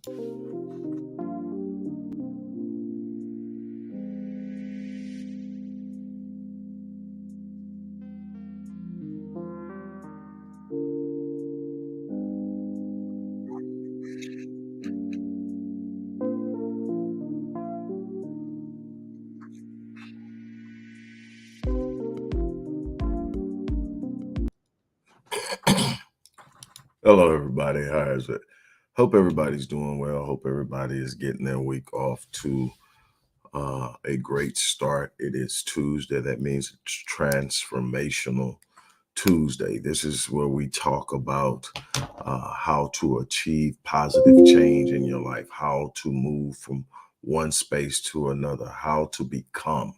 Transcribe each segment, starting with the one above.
Hello, everybody. How is it? Hope everybody's doing well. Hope everybody is getting their week off to a great start. It is Tuesday. That means it's Transformational Tuesday. This is where we talk about how to achieve positive change in your life, how to move from one space to another, how to become.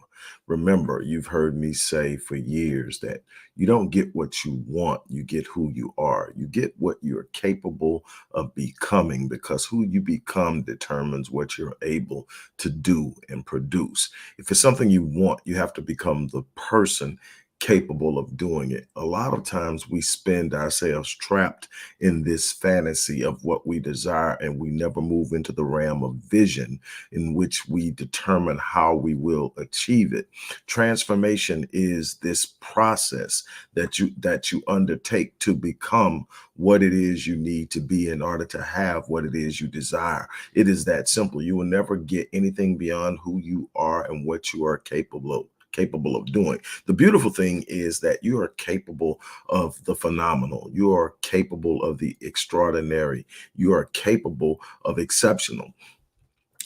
Remember, you've heard me say for years that you don't get what you want, you get who you are. You get what you're capable of becoming, because who you become determines what you're able to do and produce. If it's something you want, you have to become the person capable of doing it. A lot of times we spend ourselves trapped in this fantasy of what we desire, and we never move into the realm of vision in which we determine how we will achieve it. Transformation is this process that you undertake to become what it is you need to be in order to have what it is you desire. It is that simple. You will never get anything beyond who you are and what you are capable of doing. The beautiful thing is that you are capable of the phenomenal. You are capable of the extraordinary. You are capable of exceptional.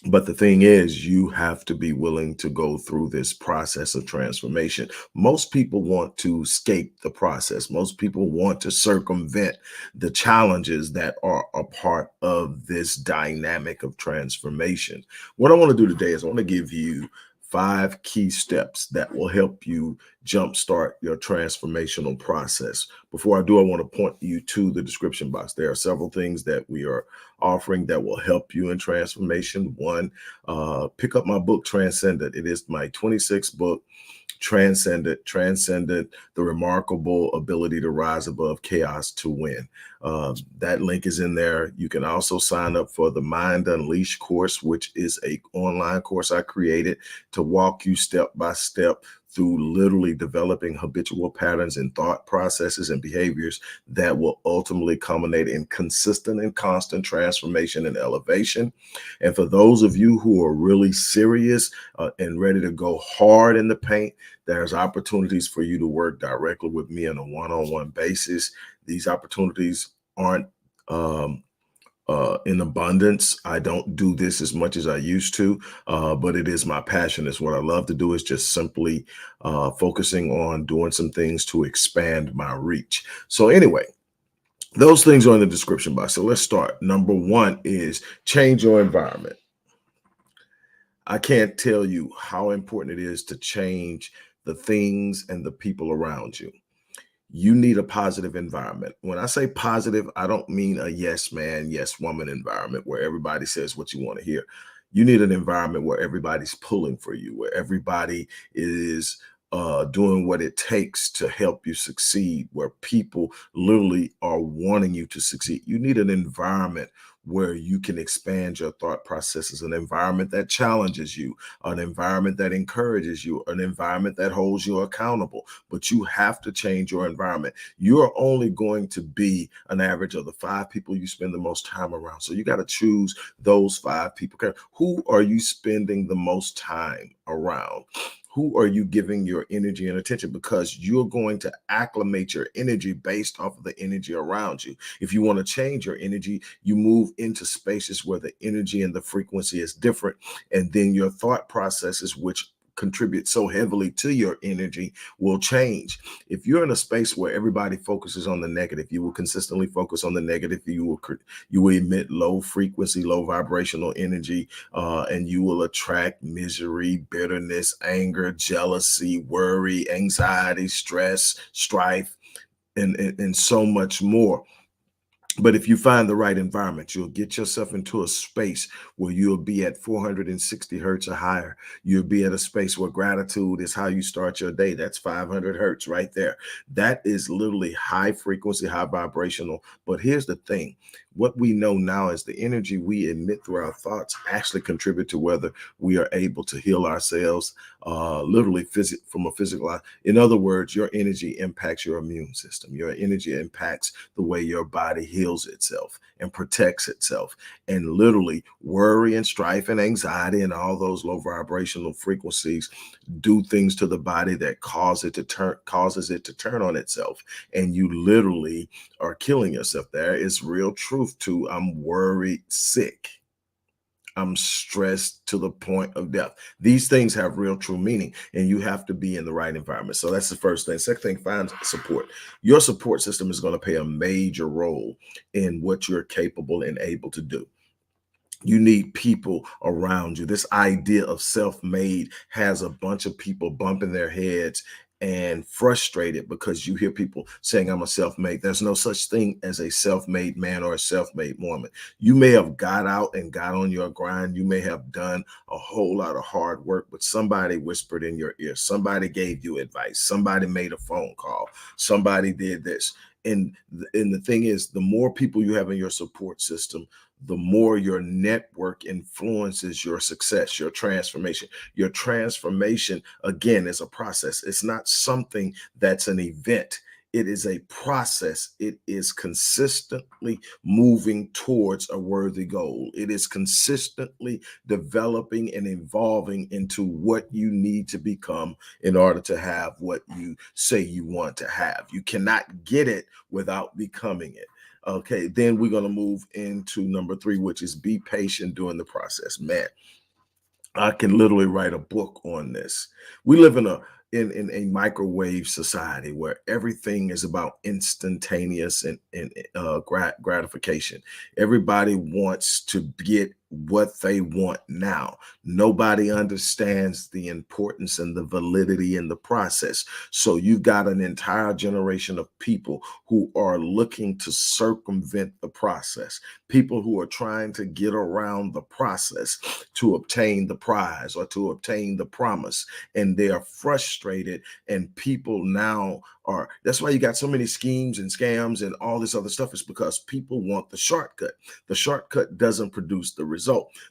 But the thing is, you have to be willing to go through this process of transformation. Most people want to escape the process. Most people want to circumvent the challenges that are a part of this dynamic of transformation. What I want to do today is I want to give you 5 key steps that will help you jumpstart your transformational process. Before I do, I want to point you to the description box. There are several things that we are offering that will help you in transformation. One, pick up my book, Transcendent. It is my 26th book, Transcendent, the remarkable ability to rise above chaos to win. That link is in there. You can also sign up for the Mind Unleashed course, which is an online course I created to walk you step by step through literally developing habitual patterns and thought processes and behaviors that will ultimately culminate in consistent and constant transformation and elevation. And for those of you who are really serious and ready to go hard in the paint, there's opportunities for you to work directly with me on a one-on-one basis. These opportunities aren't in abundance. I don't do this as much as I used to, but it is my passion. It's what I love to do, is just simply focusing on doing some things to expand my reach. So anyway, those things are in the description box. So let's start. Number 1 is change your environment. I can't tell you how important it is to change the things and the people around you. You need a positive environment. When I say positive, I don't mean a yes man, yes woman environment where everybody says what you want to hear. You need an environment where everybody's pulling for you, where everybody is doing what it takes to help you succeed, where people literally are wanting you to succeed. You need an environment where you can expand your thought processes, an environment that challenges you, an environment that encourages you, an environment that holds you accountable. But you have to change your environment. You're only going to be an average of the 5 people you spend the most time around. So you got to choose those 5 people. Who are you spending the most time around? Who are you giving your energy and attention? Because you're going to acclimate your energy based off of the energy around you. If you want to change your energy, you move into spaces where the energy and the frequency is different. And then your thought processes, which contribute so heavily to your energy, will change. If you're in a space where everybody focuses on the negative, you will consistently focus on the negative. You will emit low frequency, low vibrational energy, and you will attract misery, bitterness, anger, jealousy, worry, anxiety, stress, strife, and so much more. But if you find the right environment, you'll get yourself into a space where you'll be at 460 hertz or higher. You'll be at a space where gratitude is how you start your day. That's 500 hertz right there. That is literally high frequency, high vibrational. But here's the thing. What we know now is the energy we emit through our thoughts actually contribute to whether we are able to heal ourselves, literally from a physical life. In other words, your energy impacts your immune system. Your energy impacts the way your body heals itself and protects itself. And literally, worry and strife and anxiety and all those low vibrational frequencies do things to the body that causes it to turn on itself, and you literally are killing yourself. There is real truth to I'm worried sick. I'm stressed to the point of death. These things have real true meaning, and you have to be in the right environment. So that's the first thing. Second thing, find support. Your support system is going to play a major role in what you're capable and able to do. You need people around you. This idea of self-made has a bunch of people bumping their heads and frustrated because you hear people saying, I'm a self-made. There's no such thing as a self-made man or a self-made woman. You may have got out and got on your grind. You may have done a whole lot of hard work, but somebody whispered in your ear. Somebody gave you advice. Somebody made a phone call. Somebody did this. And the thing is, the more people you have in your support system, the more your network influences your success, your transformation. Your transformation, again, is a process. It's not something that's an event. It is a process. It is consistently moving towards a worthy goal. It is consistently developing and evolving into what you need to become in order to have what you say you want to have. You cannot get it without becoming it. Okay, then we're going to move into number 3, which is be patient during the process. Man, I can literally write a book on this. We live in a microwave society where everything is about instantaneous and gratification. Everybody wants to get what they want now. Nobody understands the importance and the validity in the process. So you've got an entire generation of people who are looking to circumvent the process, people who are trying to get around the process to obtain the prize or to obtain the promise, and they are frustrated. And people now are, that's why you got so many schemes and scams and all this other stuff, is because people want the shortcut. The shortcut doesn't produce the result.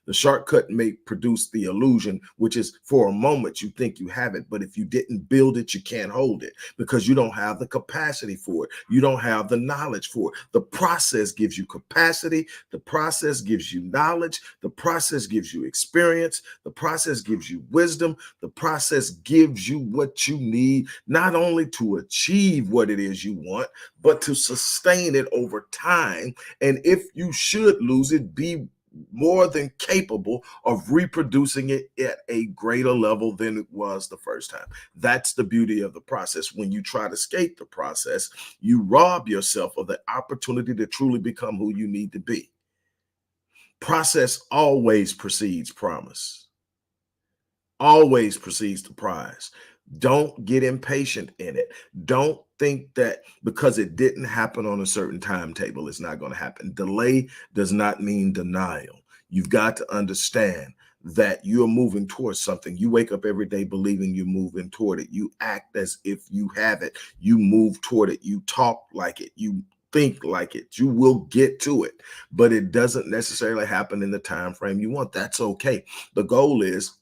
The shortcut may produce the illusion, which is for a moment you think you have it, but if you didn't build it, you can't hold it because you don't have the capacity for it. You don't have the knowledge for it. The process gives you capacity. The process gives you knowledge. The process gives you experience. The process gives you wisdom. The process gives you what you need, not only to achieve what it is you want, but to sustain it over time. And if you should lose it, be more than capable of reproducing it at a greater level than it was the first time. That's the beauty of the process. When you try to escape the process, you rob yourself of the opportunity to truly become who you need to be. Process always precedes promise, always precedes the prize. Don't get impatient in it. Don't think that because it didn't happen on a certain timetable, it's not going to happen. Delay does not mean denial. You've got to understand that you're moving towards something. You wake up every day believing you're moving toward it. You act as if you have it. You move toward it. You talk like it. You think like it. You will get to it, but it doesn't necessarily happen in the time frame you want. That's okay. The goal is,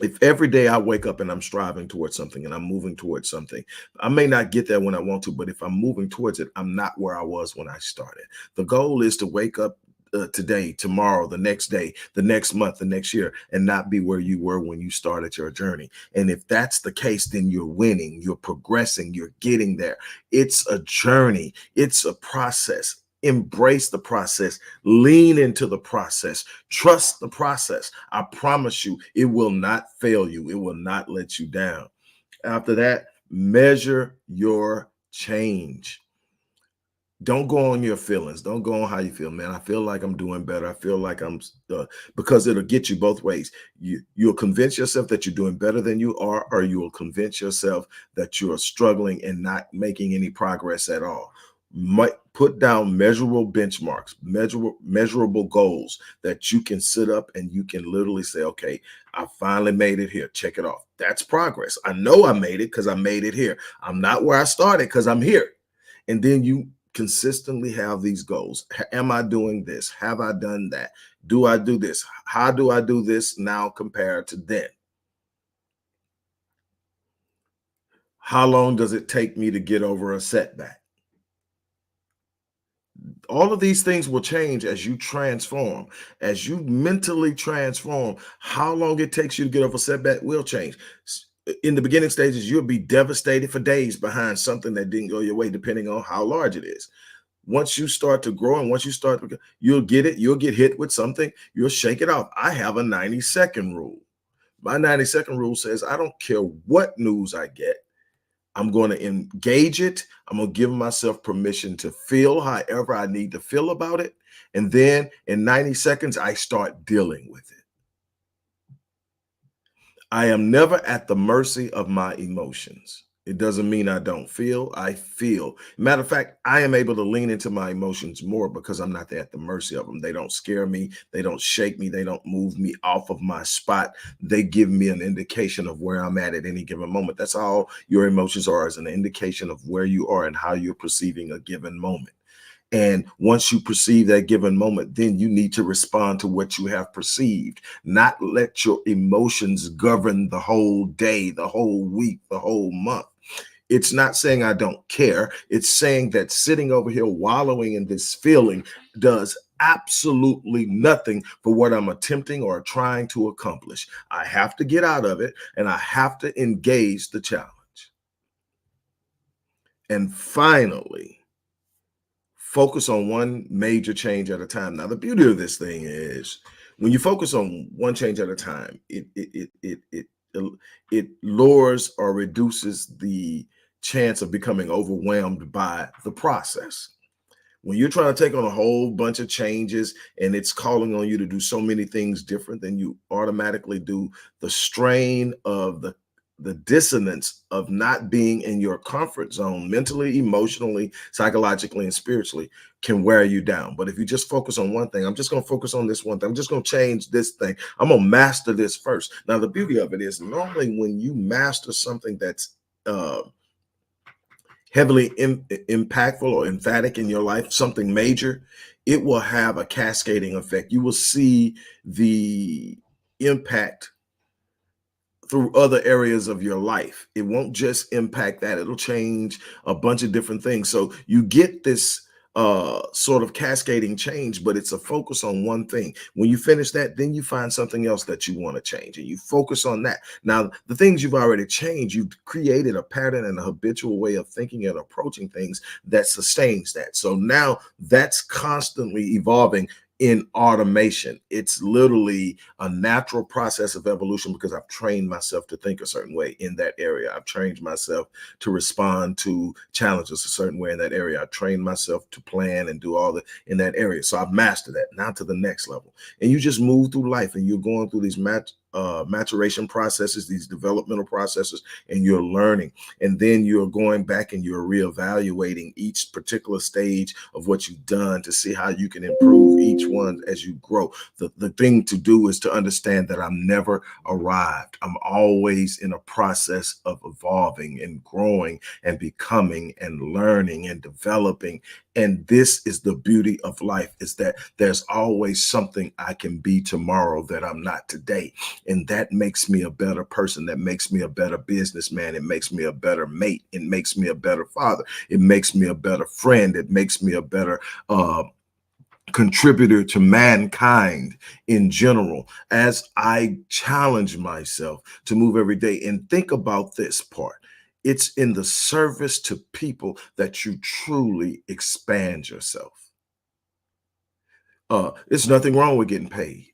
if every day I wake up and I'm striving towards something and I'm moving towards something, I may not get there when I want to, but if I'm moving towards it, I'm not where I was when I started. The goal is to wake up today, tomorrow, the next day, the next month, the next year, and not be where you were when you started your journey. And if that's the case, then you're winning, you're progressing, you're getting there. It's a journey, it's a process. Embrace the process, lean into the process, trust the process. I promise you, it will not fail you, it will not let you down. After that, measure your change. Don't go on your feelings. Don't go on how you feel, man. I feel like I'm doing better. I feel like because it'll get you both ways. You'll convince yourself that you're doing better than you are, or you will convince yourself that you're struggling and not making any progress at all. Might put down measurable benchmarks, measurable goals that you can sit up and you can literally say, okay, I finally made it here. Check it off. That's progress. I know I made it because I made it here. I'm not where I started because I'm here. And then you consistently have these goals. Am I doing this? Have I done that? Do I do this? How do I do this now compared to then? How long does it take me to get over a setback? All of these things will change as you transform. As you mentally transform, how long it takes you to get over a setback will change. In the beginning stages, you'll be devastated for days behind something that didn't go your way, depending on how large it is. Once you start to grow and once you start to, you'll get it, you'll get hit with something, you'll shake it off. I have a 90-second rule. My 90-second rule says I don't care what news I get. I'm going to engage it. I'm going to give myself permission to feel however I need to feel about it. And then in 90 seconds, I start dealing with it. I am never at the mercy of my emotions. It doesn't mean I don't feel. I feel. Matter of fact, I am able to lean into my emotions more because I'm not at the mercy of them. They don't scare me. They don't shake me. They don't move me off of my spot. They give me an indication of where I'm at any given moment. That's all your emotions are, as an indication of where you are and how you're perceiving a given moment. And once you perceive that given moment, then you need to respond to what you have perceived, not let your emotions govern the whole day, the whole week, the whole month. It's not saying I don't care. It's saying that sitting over here wallowing in this feeling does absolutely nothing for what I'm attempting or trying to accomplish. I have to get out of it and I have to engage the challenge. And finally, focus on one major change at a time. Now, the beauty of this thing is when you focus on one change at a time, it lowers or reduces the chance of becoming overwhelmed by the process. When you're trying to take on a whole bunch of changes and it's calling on you to do so many things different than you automatically do, the strain of the dissonance of not being in your comfort zone mentally, emotionally, psychologically, and spiritually can wear you down. But if you just focus on one thing, I'm just going to focus on this one thing. I'm just going to change this thing. I'm going to master this first. Now, the beauty of it is normally when you master something that's heavily impactful or emphatic in your life, something major, it will have a cascading effect. You will see the impact through other areas of your life. It won't just impact that. It'll change a bunch of different things. So you get this sort of cascading change, but it's a focus on one thing. When you finish that, then you find something else that you want to change and you focus on that. Now, the things you've already changed, you've created a pattern and a habitual way of thinking and approaching things that sustains that. So now that's constantly evolving in automation. It's literally a natural process of evolution because I've trained myself to think a certain way in that area. I've trained myself to respond to challenges a certain way in that area. I trained myself to plan and do all that in that area. So I've mastered that. Now to the next level. And you just move through life and you're going through these maturation processes, these developmental processes, and you're learning. And then you're going back and you're reevaluating each particular stage of what you've done to see how you can improve each one as you grow. The thing to do is to understand that I'm never arrived. I'm always in a process of evolving and growing and becoming and learning and developing. And this is the beauty of life, is that there's always something I can be tomorrow that I'm not today. And that makes me a better person. That makes me a better businessman. It makes me a better mate. It makes me a better father. It makes me a better friend. It makes me a better contributor to mankind in general, as I challenge myself to move every day. And think about this part. It's in the service to people that you truly expand yourself. It's nothing wrong with getting paid.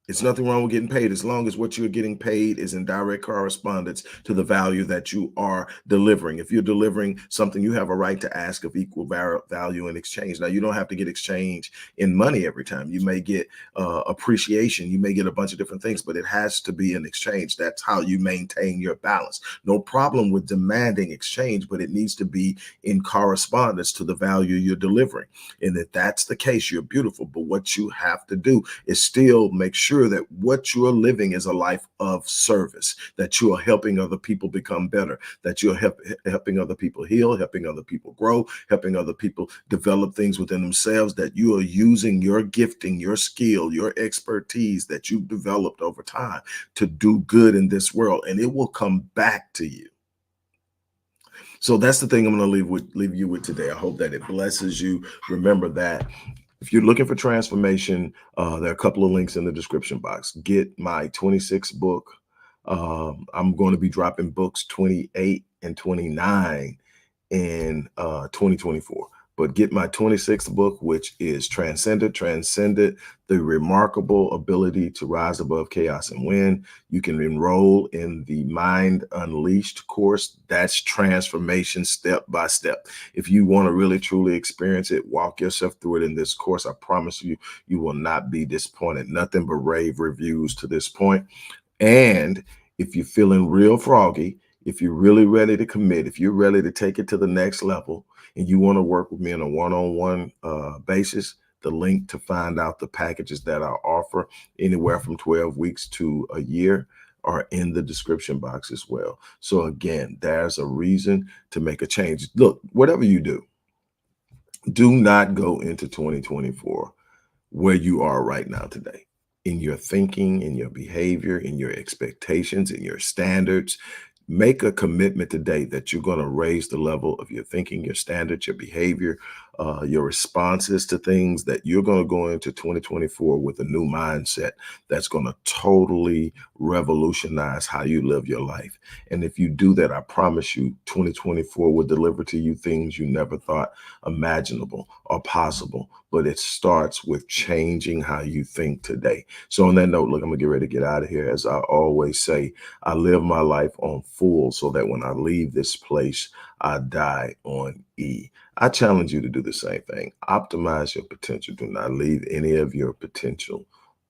It's nothing wrong with getting paid as long as what you're getting paid is in direct correspondence to the value that you are delivering. If you're delivering something, you have a right to ask of equal value in exchange. Now, you don't have to get exchange in money every time. You may get appreciation. You may get a bunch of different things, but it has to be an exchange. That's how you maintain your balance. No problem with demanding exchange, but it needs to be in correspondence to the value you're delivering. And if that's the case, you're beautiful. But what you have to do is still make sure sure that what you're living is a life of service, that you are helping other people become better, that you're helping other people heal, helping other people grow, helping other people develop things within themselves, that you are using your gifting, your skill, your expertise that you've developed over time to do good in this world, and it will come back to you. So that's the thing I'm going to leave you with today. I hope that it blesses you. Remember that if you're looking for transformation, there are a couple of links in the description box. Get my 26th book. I'm going to be dropping books 28 and 29 in 2024. But get my 26th book, which is Transcended, the remarkable ability to rise above chaos and win. You can enroll in the Mind Unleashed course. That's transformation step by step. If you want to really truly experience it, walk yourself through it in this course. I promise you, you will not be disappointed. Nothing but rave reviews to this point. And if you're feeling real froggy, if you're really ready to commit, if you're ready to take it to the next level, and you want to work with me on a one-on-one basis, the link to find out the packages that I offer, anywhere from 12 weeks to a year, are in the description box as well. So again, there's a reason to make a change. Look, whatever you do not go into 2024 where you are right now today, in your thinking, in your behavior, in your expectations, in your standards. Make a commitment today that you're going to raise the level of your thinking, your standards, your behavior, your responses to things, that you're going to go into 2024 with a new mindset that's going to totally revolutionize how you live your life. And if you do that, I promise you, 2024 will deliver to you things you never thought imaginable or possible. But it starts with changing how you think today. So on that note, look, I'm gonna get ready to get out of here. As I always say, I live my life on full so that when I leave this place, I die on E. I challenge you to do the same thing. Optimize your potential. Do not leave any of your potential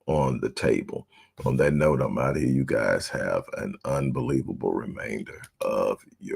on the table. On that note, I'm out of here. You guys have an unbelievable remainder of your